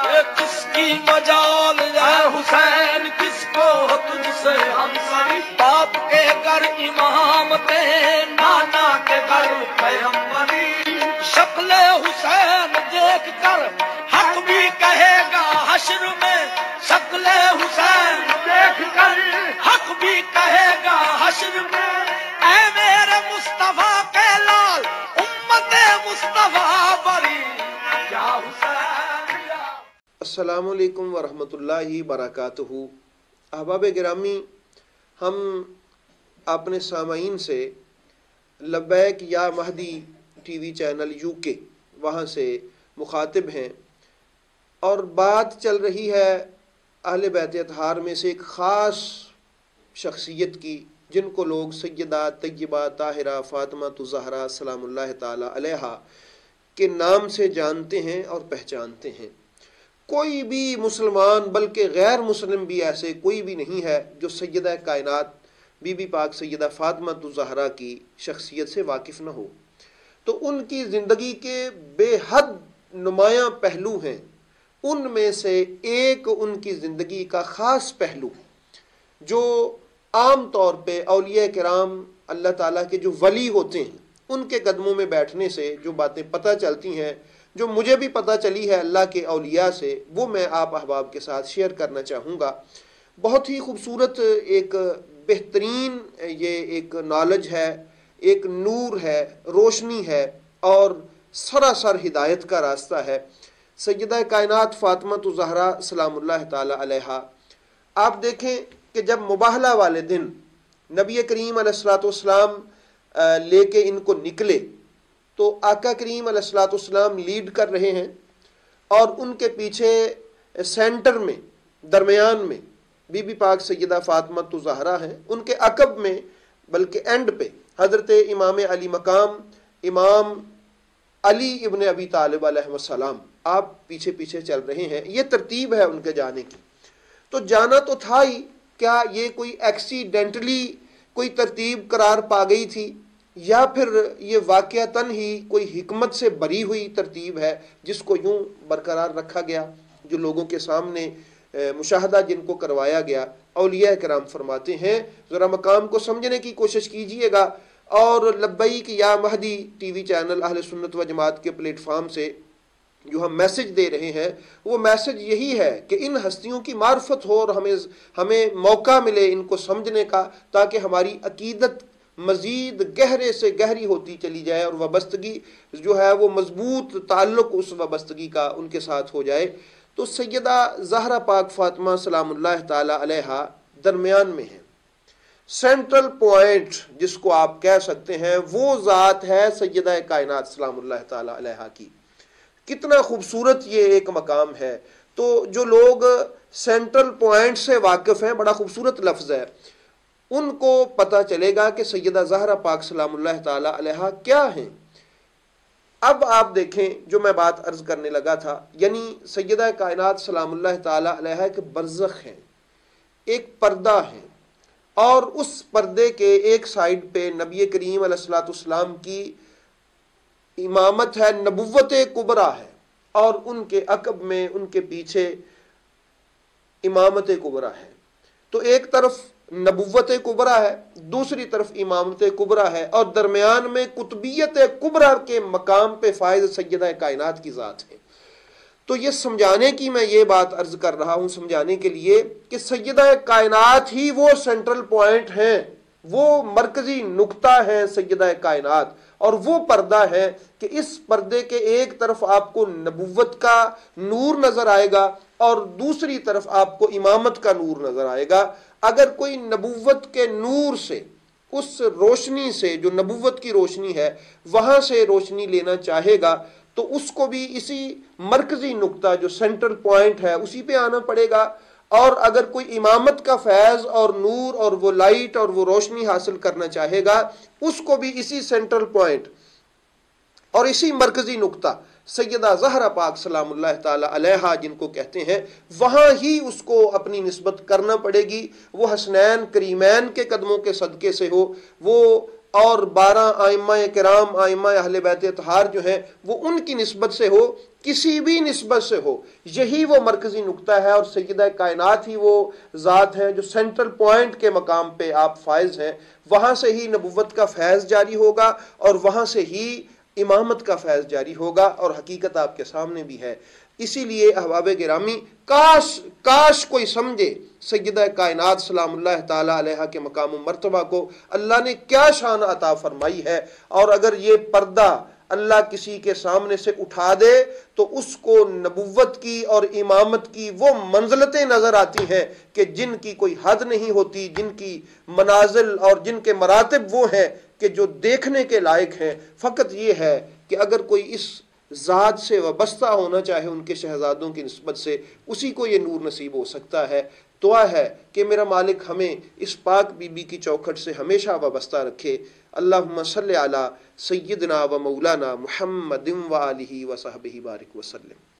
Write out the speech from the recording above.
کس کی مجال ہے حسین، کس کو تجھ سے ہمسری، باپ کے گھر امامتے، نانا کے گھر پیغمبری، شکل حسین دیکھ کر حق بھی کہے گا حشر میں، شکل حسین دیکھ کر حق بھی کہے گا حشر میں، اے میرے مصطفیٰ کے لال امت مصطفیٰ بری یا حسین۔ السلام علیکم ورحمۃ اللہ وبرکاتہ۔ احباب گرامی، ہم اپنے سامعین سے لبیک یا مہدی ٹی وی چینل UK وہاں سے مخاطب ہیں، اور بات چل رہی ہے اہل بیت اطہار میں سے ایک خاص شخصیت کی، جن کو لوگ سیدہ طیبہ طاہرہ فاطمہ الزہرا سلام اللہ تعالی علیہا کے نام سے جانتے ہیں اور پہچانتے ہیں۔ کوئی بھی مسلمان بلکہ غیر مسلم بھی ایسے کوئی بھی نہیں ہے جو سیدہ کائنات بی بی پاک سیدہ فاطمہ الزہرا کی شخصیت سے واقف نہ ہو۔ تو ان کی زندگی کے بے حد نمایاں پہلو ہیں، ان میں سے ایک ان کی زندگی کا خاص پہلو جو عام طور پہ اولیاء کرام اللہ تعالیٰ کے جو ولی ہوتے ہیں ان کے قدموں میں بیٹھنے سے جو باتیں پتہ چلتی ہیں، جو مجھے بھی پتہ چلی ہے اللہ کے اولیاء سے، وہ میں آپ احباب کے ساتھ شیئر کرنا چاہوں گا۔ بہت ہی خوبصورت ایک بہترین یہ ایک نالج ہے، ایک نور ہے، روشنی ہے اور سراسر ہدایت کا راستہ ہے۔ سیدہ کائنات فاطمہ الزہرا سلام اللہ تعالی علیہا، آپ دیکھیں کہ جب مباہلہ والے دن نبی کریم علیہ الصلوۃ والسلام لے کے ان کو نکلے تو آقا کریم علیہ الصلوۃ والسلام لیڈ کر رہے ہیں، اور ان کے پیچھے سینٹر میں درمیان میں بی بی پاک سیدہ فاطمہ الزہرا ہیں، ان کے عقب میں بلکہ اینڈ پہ حضرت امام علی مقام امام علی ابن ابی طالب علیہ السلام آپ پیچھے پیچھے چل رہے ہیں۔ یہ ترتیب ہے ان کے جانے کی۔ تو جانا تو تھا ہی، کیا یہ کوئی ایکسیڈنٹلی کوئی ترتیب قرار پا گئی تھی، یا پھر یہ واقعتاً ہی کوئی حکمت سے بری ہوئی ترتیب ہے جس کو یوں برقرار رکھا گیا، جو لوگوں کے سامنے مشاہدہ جن کو کروایا گیا؟ اولیاء کرام فرماتے ہیں، ذرا مقام کو سمجھنے کی کوشش کیجئے گا، اور لبیک یا مہدی ٹی وی چینل اہل سنت و جماعت کے پلیٹ فارم سے جو ہم میسج دے رہے ہیں، وہ میسج یہی ہے کہ ان ہستیوں کی معرفت ہو اور ہمیں موقع ملے ان کو سمجھنے کا، تاکہ ہماری عقیدت مزید گہرے سے گہری ہوتی چلی جائے اور وابستگی جو ہے وہ مضبوط تعلق اس وابستگی کا ان کے ساتھ ہو جائے۔ تو سیدہ زہرا پاک فاطمہ سلام اللہ تعالی علیہا درمیان میں ہے، سینٹرل پوائنٹ جس کو آپ کہہ سکتے ہیں، وہ ذات ہے سیدہ کائنات سلام اللہ تعالی علیہا کی۔ کتنا خوبصورت یہ ایک مقام ہے۔ تو جو لوگ سینٹرل پوائنٹ سے واقف ہیں، بڑا خوبصورت لفظ ہے، ان کو پتہ چلے گا کہ سیدہ زہرا پاک سلام اللہ تعالی علیہا کیا ہیں۔ اب آپ دیکھیں جو میں بات عرض کرنے لگا تھا، یعنی سیدہ کائنات سلام اللہ تعالی علیہا ایک برزخ ہے، ایک پردہ ہے، اور اس پردے کے ایک سائیڈ پہ نبی کریم علیہ الصلوۃ والسلام کی امامت ہے، نبوت کبریٰ ہے، اور ان کے عقب میں ان کے پیچھے امامت کبریٰ ہے۔ تو ایک طرف نبوت کبریٰ ہے، دوسری طرف امامت کبریٰ ہے، اور درمیان میں قطبیت کبریٰ کے مقام پہ فائز سیدہ کائنات کی ذات ہے۔ تو یہ سمجھانے کی میں یہ بات عرض کر رہا ہوں، سمجھانے کے لیے کہ سیدہ کائنات ہی وہ سینٹرل پوائنٹ ہیں، وہ مرکزی نقطہ ہیں سیدہ کائنات، اور وہ پردہ ہے کہ اس پردے کے ایک طرف آپ کو نبوت کا نور نظر آئے گا اور دوسری طرف آپ کو امامت کا نور نظر آئے گا۔ اگر کوئی نبوت کے نور سے، اس روشنی سے جو نبوت کی روشنی ہے، وہاں سے روشنی لینا چاہے گا تو اس کو بھی اسی مرکزی نقطہ جو سینٹرل پوائنٹ ہے اسی پہ آنا پڑے گا، اور اگر کوئی امامت کا فیض اور نور اور وہ لائٹ اور وہ روشنی حاصل کرنا چاہے گا، اس کو بھی اسی سینٹرل پوائنٹ اور اسی مرکزی نقطہ سیدہ زہرا پاک سلام اللہ تعالی علیہا جن کو کہتے ہیں، وہاں ہی اس کو اپنی نسبت کرنا پڑے گی۔ وہ حسنین کریمین کے قدموں کے صدقے سے ہو، وہ اور 12 ائمہ کرام ائمہ اہل بیت اطہار جو ہیں وہ ان کی نسبت سے ہو، کسی بھی نسبت سے ہو، یہی وہ مرکزی نقطہ ہے، اور سیدہ کائنات ہی وہ ذات ہے جو سینٹرل پوائنٹ کے مقام پہ آپ فائز ہیں۔ وہاں سے ہی نبوت کا فیض جاری ہوگا اور وہاں سے ہی امامت کا فیض جاری ہوگا، اور حقیقت آپ کے سامنے بھی ہے۔ اسی لیے احباب گرامی، کاش کوئی سمجھے سیدہ کائنات سلام اللہ تعالی علیہ کے مقام و مرتبہ کو اللہ نے کیا شان عطا فرمائی ہے، اور اگر یہ پردہ اللہ کسی کے سامنے سے اٹھا دے تو اس کو نبوت کی اور امامت کی وہ منزلتیں نظر آتی ہیں کہ جن کی کوئی حد نہیں ہوتی، جن کی منازل اور جن کے مراتب وہ ہیں کہ جو دیکھنے کے لائق ہیں۔ فقط یہ ہے کہ اگر کوئی اس ذات سے وابستہ ہونا چاہے ان کے شہزادوں کی نسبت سے، اسی کو یہ نور نصیب ہو سکتا ہے۔ دعا ہے کہ میرا مالک ہمیں اس پاک بی بی کی چوکھٹ سے ہمیشہ وابستہ رکھے۔ اللہم صلی علی سیدنا و مولانا محمد و آلہ و صحبہ بارک وسلم۔